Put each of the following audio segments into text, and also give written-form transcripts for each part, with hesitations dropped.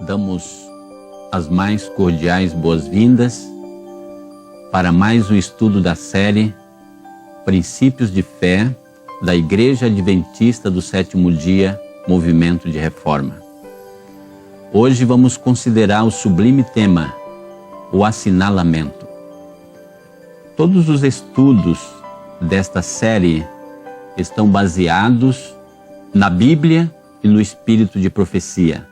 damos as mais cordiais boas-vindas para mais um estudo da série Princípios de Fé da Igreja Adventista do Sétimo Dia, Movimento de Reforma. Hoje vamos considerar o sublime tema, o assinalamento. Todos os estudos desta série estão baseados na Bíblia e no espírito de profecia,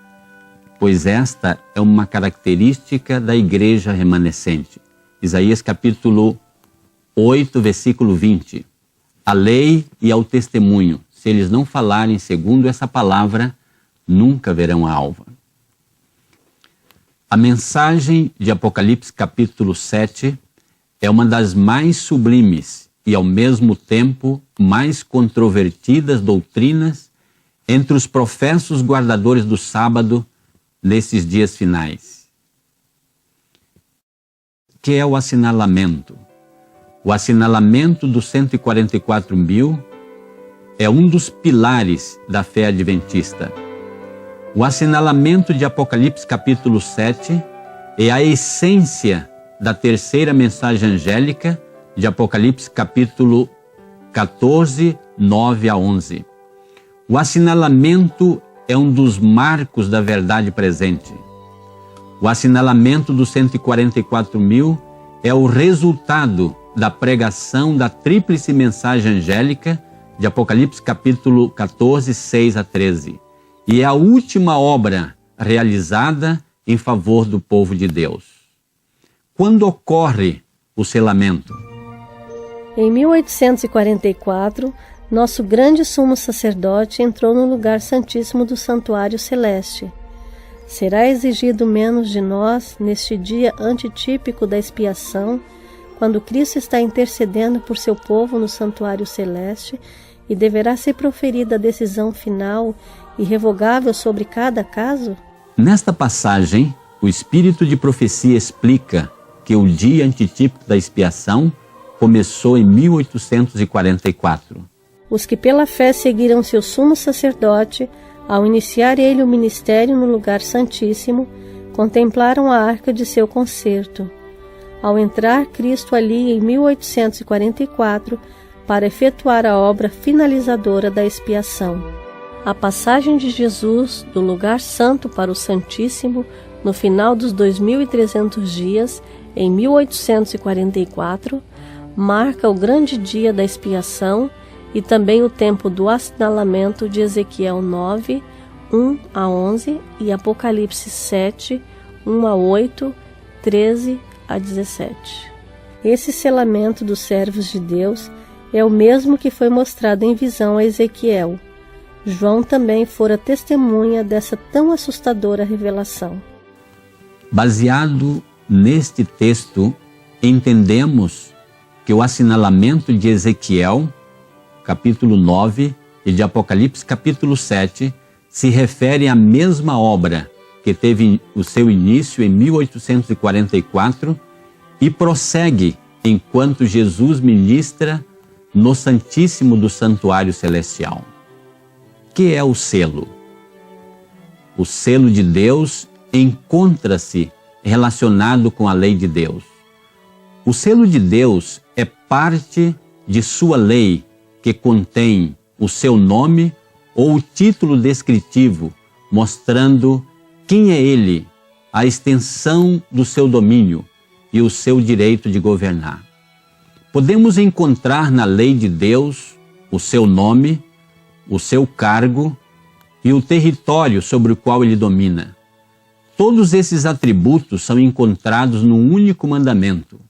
pois esta é uma característica da igreja remanescente. Isaías capítulo 8, versículo 20. A lei e ao testemunho, se eles não falarem segundo essa palavra, nunca verão a alva. A mensagem de Apocalipse capítulo 7 é uma das mais sublimes e ao mesmo tempo mais controvertidas doutrinas entre os professos guardadores do sábado nesses dias finais. O que é o assinalamento? O assinalamento dos 144.000 é um dos pilares da fé adventista. O assinalamento de Apocalipse capítulo 7 é a essência da terceira mensagem angélica de Apocalipse capítulo 14, 9 a 11. O assinalamento é um dos marcos da verdade presente. O assinalamento dos 144.000 é o resultado da pregação da tríplice mensagem angélica de Apocalipse capítulo 14, 6 a 13. E é a última obra realizada em favor do povo de Deus. Quando ocorre o selamento? Em 1844, nosso grande sumo sacerdote entrou no lugar santíssimo do santuário celeste. Será exigido menos de nós neste dia antitípico da expiação, quando Cristo está intercedendo por seu povo no santuário celeste, e deverá ser proferida a decisão final e irrevogável sobre cada caso? Nesta passagem, o espírito de profecia explica que o dia antitípico da expiação começou em 1844. Os que pela fé seguiram seu sumo sacerdote, ao iniciar ele o ministério no lugar santíssimo, contemplaram a arca de seu concerto. Ao entrar Cristo ali em 1844, para efetuar a obra finalizadora da expiação. A passagem de Jesus do lugar santo para o Santíssimo, no final dos 2.300 dias, em 1844, marca o grande dia da expiação e também o tempo do assinalamento de Ezequiel 9, 1 a 11 e Apocalipse 7, 1 a 8, 13 a 17. Esse selamento dos servos de Deus é o mesmo que foi mostrado em visão a Ezequiel. João também fora testemunha dessa tão assustadora revelação. Baseado neste texto, entendemos que o assinalamento de Ezequiel, capítulo 9, e de Apocalipse, capítulo 7, se refere à mesma obra que teve o seu início em 1844 e prossegue enquanto Jesus ministra no Santíssimo do Santuário Celestial. O que é o selo? O selo de Deus encontra-se relacionado com a lei de Deus. O selo de Deus é parte de sua lei que contém o seu nome ou o título descritivo, mostrando quem é ele, a extensão do seu domínio e o seu direito de governar. Podemos encontrar na lei de Deus o seu nome, o seu cargo e o território sobre o qual ele domina. Todos esses atributos são encontrados num único mandamento,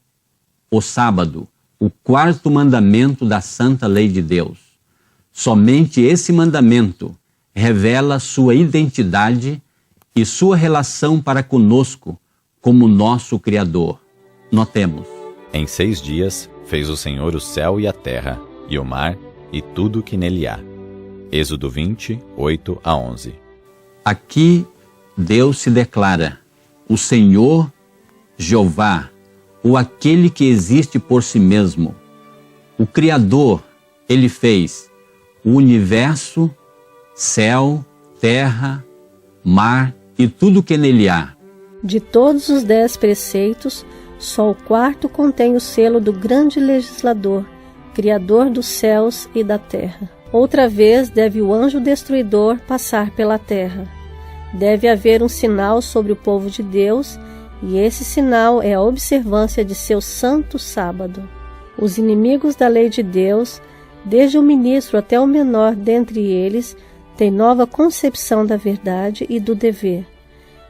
o sábado, o quarto mandamento da santa lei de Deus. Somente esse mandamento revela sua identidade e sua relação para conosco como nosso Criador. Notemos. Em 6 dias fez o Senhor o céu e a terra, e o mar, e tudo que nele há. Êxodo 20, 8 a 11. Aqui Deus se declara o Senhor, Jeová, o aquele que existe por si mesmo. O Criador, ele fez o universo, céu, terra, mar e tudo que nele há. De todos os 10 preceitos, só o 4º contém o selo do grande legislador, Criador dos céus e da terra. Outra vez deve o anjo destruidor passar pela terra. Deve haver um sinal sobre o povo de Deus, e esse sinal é a observância de seu santo sábado. Os inimigos da lei de Deus, desde o ministro até o menor dentre eles, têm nova concepção da verdade e do dever.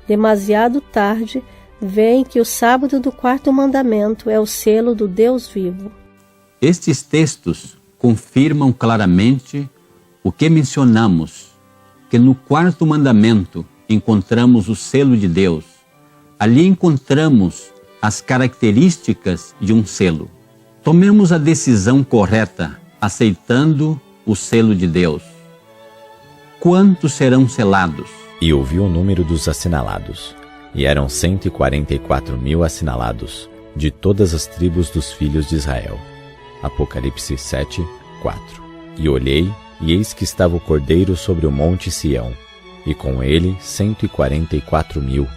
Demasiado tarde, veem que o sábado do 4º mandamento é o selo do Deus vivo. Estes textos confirmam claramente o que mencionamos, que no 4º mandamento encontramos o selo de Deus. Ali encontramos as características de um selo. Tomemos a decisão correta, aceitando o selo de Deus. Quantos serão selados? E ouviu o número dos assinalados, e eram 144.000 assinalados, de todas as tribos dos filhos de Israel. Apocalipse 7, 4. E olhei, e eis que estava o Cordeiro sobre o monte Sião, e com ele 144.000,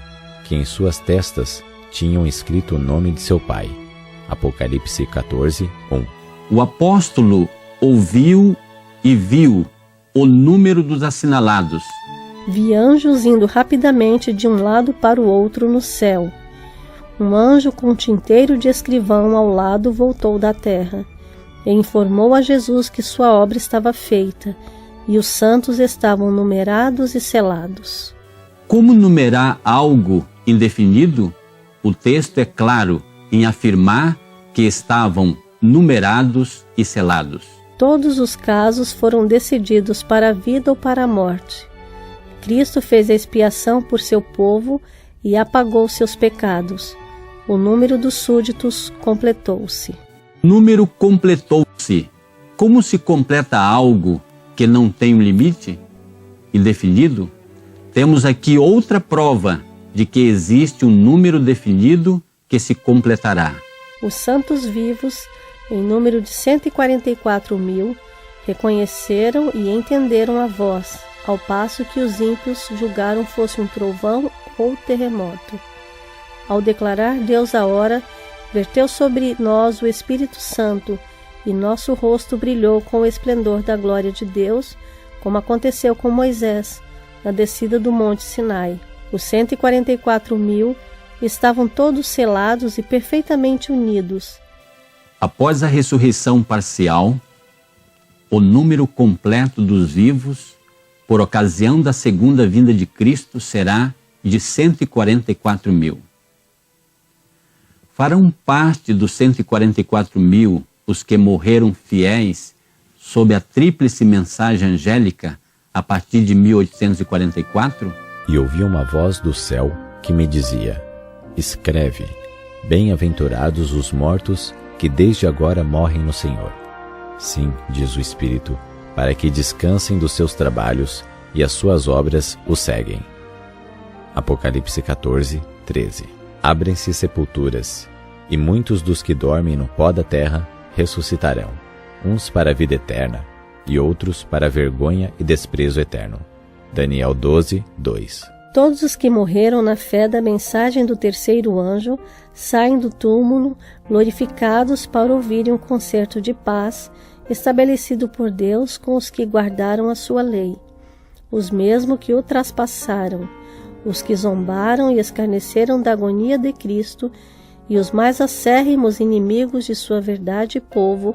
que em suas testas tinham escrito o nome de seu pai. Apocalipse 14, 1. O apóstolo ouviu e viu o número dos assinalados. Vi anjos indo rapidamente de um lado para o outro no céu. Um anjo com um tinteiro de escrivão ao lado voltou da terra e informou a Jesus que sua obra estava feita e os santos estavam numerados e selados. Como numerar algo indefinido? O texto é claro em afirmar que estavam numerados e selados. Todos os casos foram decididos para a vida ou para a morte. Cristo fez a expiação por seu povo e apagou seus pecados. O número dos súditos completou-se. Número completou-se. Como se completa algo que não tem um limite indefinido? Temos aqui outra prova de que existe um número definido que se completará. Os santos vivos, em número de 144.000, reconheceram e entenderam a voz, ao passo que os ímpios julgaram fosse um trovão ou terremoto. Ao declarar Deus a hora, verteu sobre nós o Espírito Santo, e nosso rosto brilhou com o esplendor da glória de Deus, como aconteceu com Moisés, na descida do monte Sinai. Os 144.000 estavam todos selados e perfeitamente unidos. Após a ressurreição parcial, o número completo dos vivos, por ocasião da segunda vinda de Cristo, será de 144.000. Farão parte dos 144.000 os que morreram fiéis sob a tríplice mensagem angélica a partir de 1844? E ouvi uma voz do céu que me dizia: escreve, bem-aventurados os mortos que desde agora morrem no Senhor. Sim, diz o Espírito, para que descansem dos seus trabalhos e as suas obras os seguem. Apocalipse 14, 13. Abrem-se sepulturas, e muitos dos que dormem no pó da terra ressuscitarão, uns para a vida eterna, e outros para a vergonha e desprezo eterno. Daniel 12, 2. Todos os que morreram na fé da mensagem do terceiro anjo saem do túmulo glorificados para ouvirem um concerto de paz estabelecido por Deus com os que guardaram a sua lei, os mesmos que o traspassaram, os que zombaram e escarneceram da agonia de Cristo, e os mais acérrimos inimigos de sua verdade e povo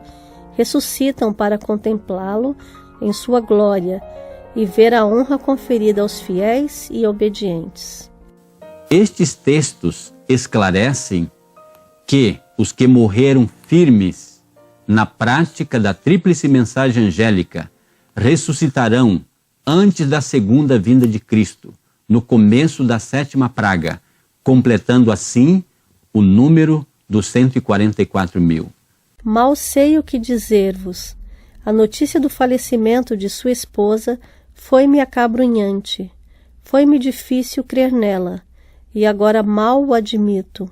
ressuscitam para contemplá-lo em sua glória e ver a honra conferida aos fiéis e obedientes. Estes textos esclarecem que os que morreram firmes na prática da tríplice mensagem angélica ressuscitarão antes da segunda vinda de Cristo, no começo da 7ª praga, completando assim o número dos 144.000. Mal sei o que dizer-vos. A notícia do falecimento de sua esposa foi-me acabrunhante. Foi-me difícil crer nela, e agora mal o admito.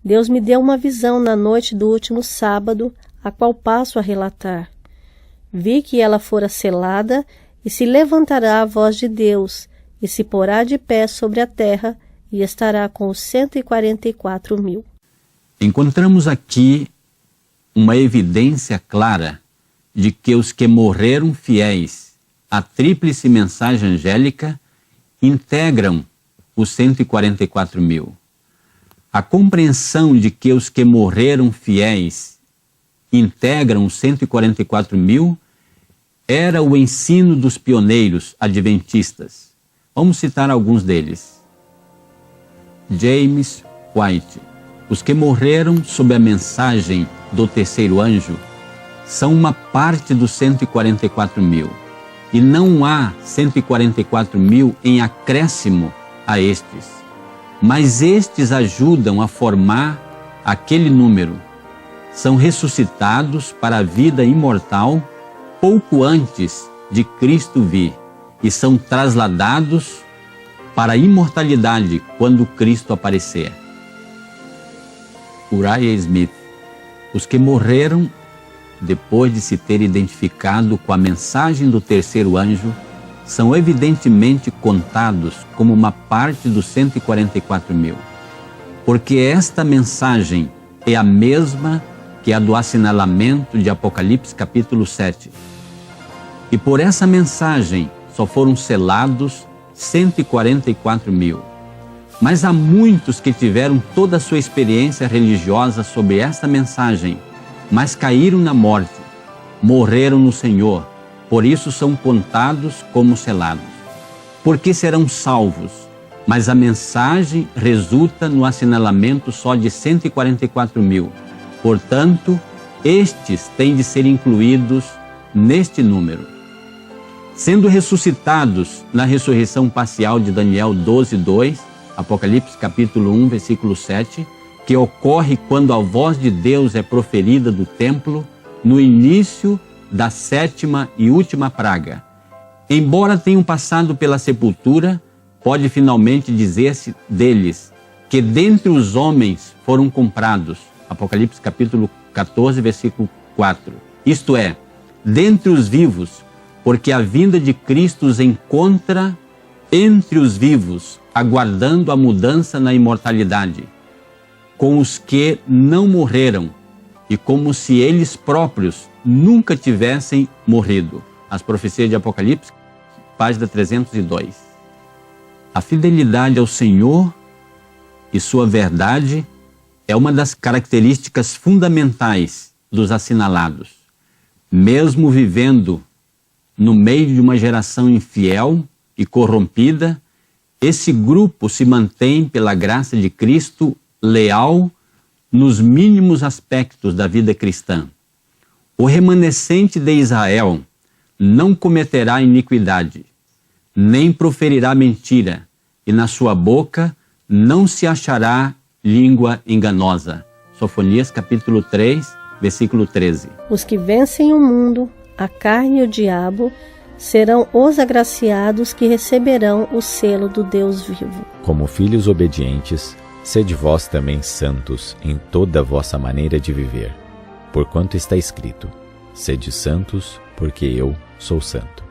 Deus me deu uma visão na noite do último sábado, a qual passo a relatar. Vi que ela fora selada, e se levantará a voz de Deus, e se porá de pé sobre a terra, e estará com os 144.000. Encontramos aqui uma evidência clara de que os que morreram fiéis à tríplice mensagem angélica integram os 144.000. A compreensão de que os que morreram fiéis integram os 144.000 era o ensino dos pioneiros adventistas. Vamos citar alguns deles. James White. Os que morreram sob a mensagem do terceiro anjo são uma parte dos 144.000, e não há 144.000 em acréscimo a estes, mas estes ajudam a formar aquele número. São ressuscitados para a vida imortal pouco antes de Cristo vir e são trasladados para a imortalidade quando Cristo aparecer. Uriah Smith. Os que morreram depois de se ter identificado com a mensagem do terceiro anjo são evidentemente contados como uma parte dos 144.000, porque esta mensagem é a mesma que a do assinalamento de Apocalipse capítulo 7. E por essa mensagem só foram selados 144.000. Mas há muitos que tiveram toda a sua experiência religiosa sobre esta mensagem, mas caíram na morte, morreram no Senhor, por isso são contados como selados. Porque serão salvos, mas a mensagem resulta no assinalamento só de 144.000. Portanto, estes têm de ser incluídos neste número. Sendo ressuscitados na ressurreição parcial de Daniel 12:2, Apocalipse capítulo 1, versículo 7, que ocorre quando a voz de Deus é proferida do templo no início da 7ª e última praga. Embora tenham passado pela sepultura, pode finalmente dizer-se deles que dentre os homens foram comprados. Apocalipse capítulo 14, versículo 4. Isto é, dentre os vivos, porque a vinda de Cristo os encontra entre os vivos, aguardando a mudança na imortalidade, com os que não morreram e como se eles próprios nunca tivessem morrido. As profecias de Apocalipse, página 302. A fidelidade ao Senhor e sua verdade é uma das características fundamentais dos assinalados. Mesmo vivendo no meio de uma geração infiel e corrompida, esse grupo se mantém, pela graça de Cristo, leal nos mínimos aspectos da vida cristã. O remanescente de Israel não cometerá iniquidade, nem proferirá mentira, e na sua boca não se achará língua enganosa. Sofonias capítulo 3, versículo 13. Os que vencem o mundo, a carne e o diabo, serão os agraciados que receberão o selo do Deus vivo. Como filhos obedientes, sede vós também santos em toda a vossa maneira de viver, porquanto está escrito: sede santos, porque eu sou santo.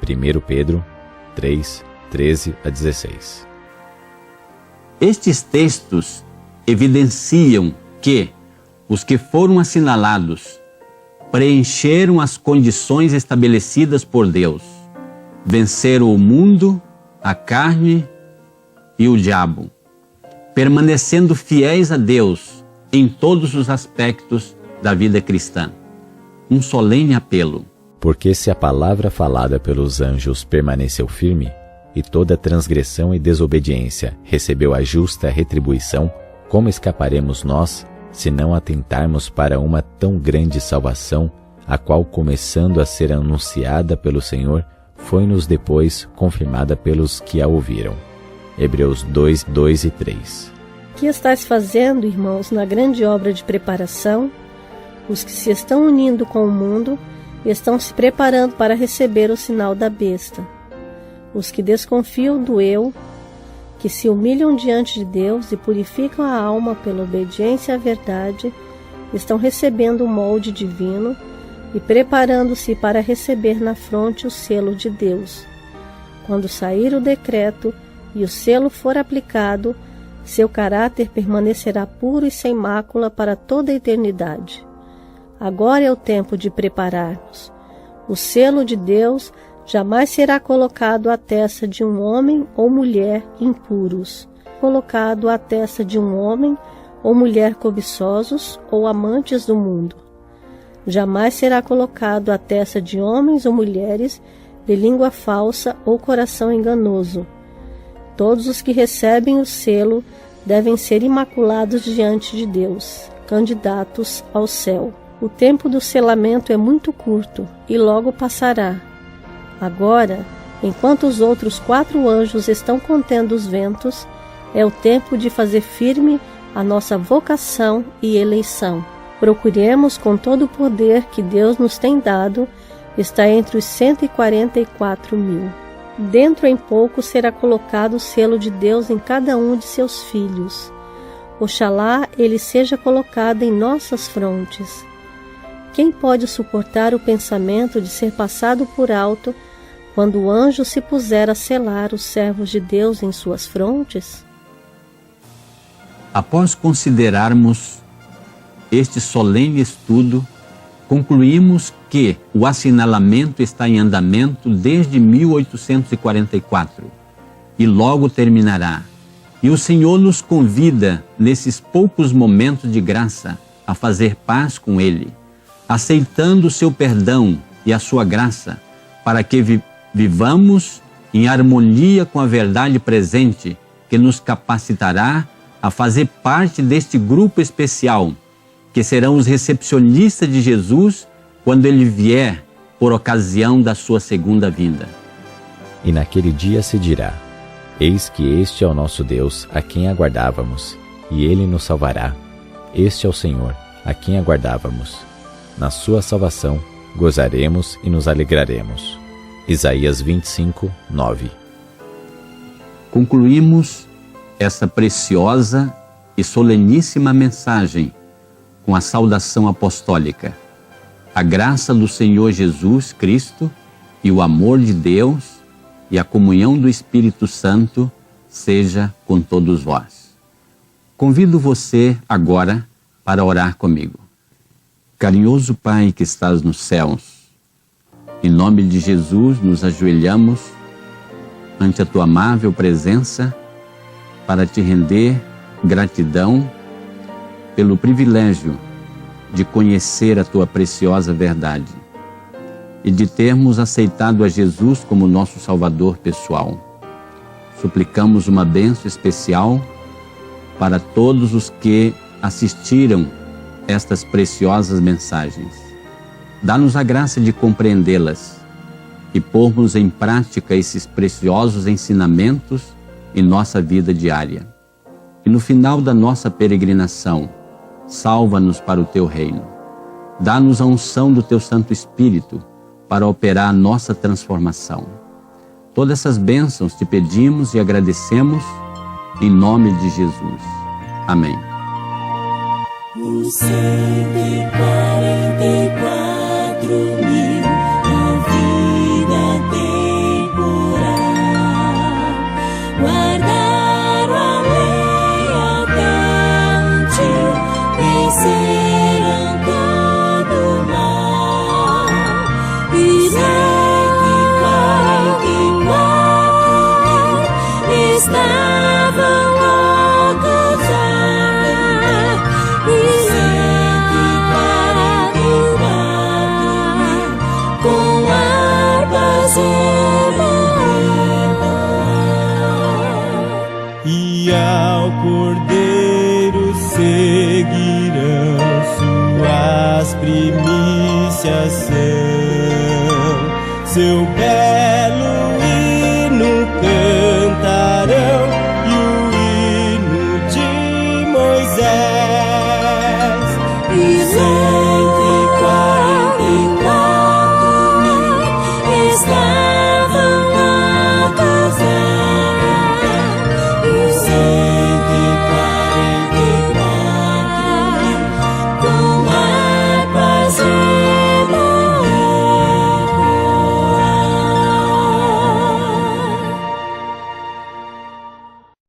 1 Pedro 3, 13 a 16. Estes textos evidenciam que os que foram assinalados preencheram as condições estabelecidas por Deus, venceram o mundo, a carne e o diabo, permanecendo fiéis a Deus em todos os aspectos da vida cristã. Um solene apelo. Porque se a palavra falada pelos anjos permaneceu firme, e toda transgressão e desobediência recebeu a justa retribuição, como escaparemos nós, se não atentarmos para uma tão grande salvação, a qual, começando a ser anunciada pelo Senhor, foi-nos depois confirmada pelos que a ouviram. Hebreus 2, 2 e 3. O que estáis fazendo, irmãos, na grande obra de preparação? Os que se estão unindo com o mundo estão se preparando para receber o sinal da besta. Os que desconfiam do eu, que se humilham diante de Deus e purificam a alma pela obediência à verdade, estão recebendo o molde divino e preparando-se para receber na fronte o selo de Deus. Quando sair o decreto e o selo for aplicado, seu caráter permanecerá puro e sem mácula para toda a eternidade. Agora é o tempo de preparar-nos. O selo de Deus jamais será colocado à testa de um homem ou mulher impuros, colocado à testa de um homem ou mulher cobiçosos ou amantes do mundo. Jamais será colocado à testa de homens ou mulheres de língua falsa ou coração enganoso. Todos os que recebem o selo devem ser imaculados diante de Deus, candidatos ao céu. O tempo do selamento é muito curto e logo passará. Agora, enquanto os outros 4 anjos estão contendo os ventos, é o tempo de fazer firme a nossa vocação e eleição. Procuremos com todo o poder que Deus nos tem dado, está entre os 144.000. Dentro em pouco será colocado o selo de Deus em cada um de seus filhos. Oxalá ele seja colocado em nossas frontes. Quem pode suportar o pensamento de ser passado por alto quando o anjo se puser a selar os servos de Deus em suas frontes? Após considerarmos este solene estudo, concluímos que o assinalamento está em andamento desde 1844 e logo terminará. E o Senhor nos convida, nesses poucos momentos de graça, a fazer paz com Ele, aceitando o seu perdão e a sua graça, para que vivamos em harmonia com a verdade presente, que nos capacitará a fazer parte deste grupo especial, que serão os recepcionistas de Jesus quando Ele vier por ocasião da sua segunda vinda. E naquele dia se dirá: eis que este é o nosso Deus, a quem aguardávamos, e Ele nos salvará. Este é o Senhor, a quem aguardávamos. Na sua salvação gozaremos e nos alegraremos. Isaías 25, 9. Concluímos essa preciosa e soleníssima mensagem com a saudação apostólica. A graça do Senhor Jesus Cristo e o amor de Deus e a comunhão do Espírito Santo seja com todos vós. Convido você agora para orar comigo. Carinhoso Pai que estás nos céus, em nome de Jesus nos ajoelhamos ante a Tua amável presença para Te render gratidão pelo privilégio de conhecer a Tua preciosa verdade e de termos aceitado a Jesus como nosso Salvador pessoal. Suplicamos uma bênção especial para todos os que assistiram estas preciosas mensagens. Dá-nos a graça de compreendê-las e pormos em prática esses preciosos ensinamentos em nossa vida diária. E no final da nossa peregrinação, salva-nos para o Teu reino. Dá-nos a unção do Teu Santo Espírito para operar a nossa transformação. Todas essas bênçãos Te pedimos e agradecemos em nome de Jesus. Amém. Os 144.000, a vida temporal, guardaram a lei até um dia, venceram todo o mal. E 144.000 estavam loucos a e ao Cordeiro seguirão, suas primícias são, seu belo hino canta.